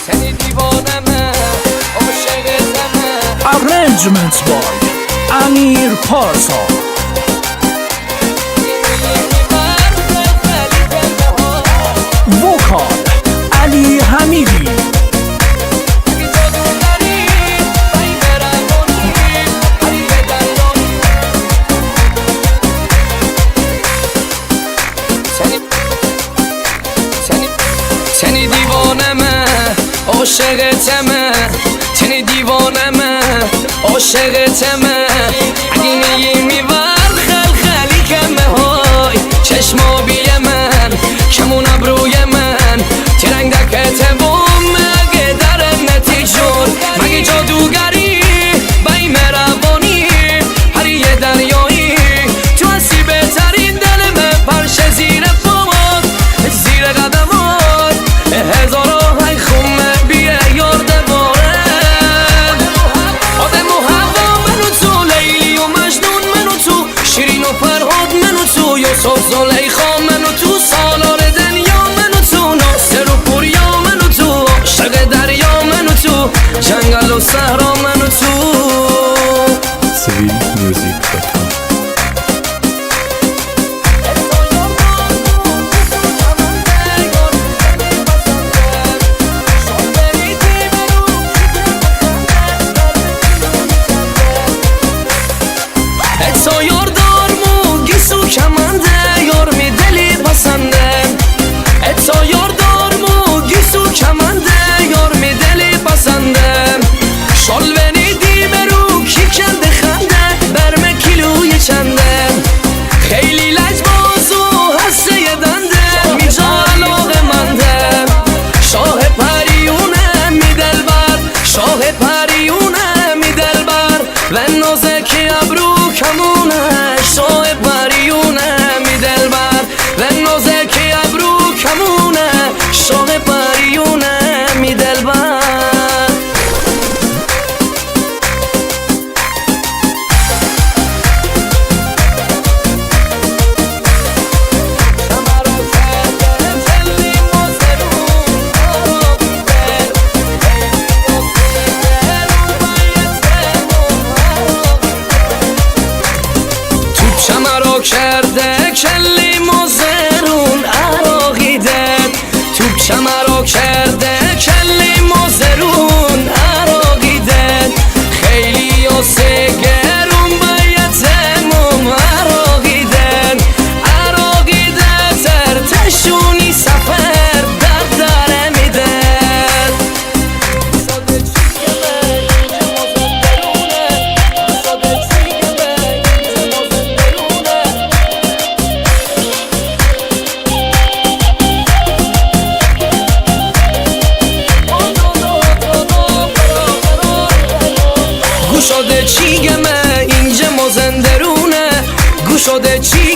سنی دیوانمه عاشقتمه. Arrangements by امیر پارسا. وکال علی حمیدی. سنی دیوانمه عاشقتمه. سنی دیوانمه عاشقتمه. اگه میگی میورد خلخلی کمه های چشمابی من کمون ابروی من ترنگ دکته بوم مگه در نتیجون مگه جادوگری بای مروانی هر یه دریایی تو هستی بهترین دل من پرش زیر پامات زیر قدمات هزارای خمه بیه یارده بارم آدم و هوا منو تو لیلی و مجنون منو تو شیرین و فرهاد منو تو یوسف زلیخا منو تو سالار دنیا منو تو ناصر و پوریا منو تو عاشق دریا منو تو جنگل و صحرا منو تو. civilmusic.com اتسا یار دارمو گیسو کمنده یار می دلی پسنده. اتسا یار دارمو گیسو کمنده یار می دلی پسنده. شال ونیدی برو کی کنده خنده برم کیلوی چنده. خیلی لجباز و هسته دنده میجا علاقه منده. شاه پریونه می دلبر شاه پریونه می دلبر و نازک ابرو کمونه. شاه پریونه می دلبر و نازک ابرو کمونه. شاه پریونه می دلبر. شمرا کرده کلی مزرون عراقیده. توپ شمرا کرده کلی مزرون عراقیده. خیلی سگرون بایتمون عراقیده. عراقیده ترتشونی سفر داره میده. گوشاده چی گمه اینجا مازندرونه. گوشاده چی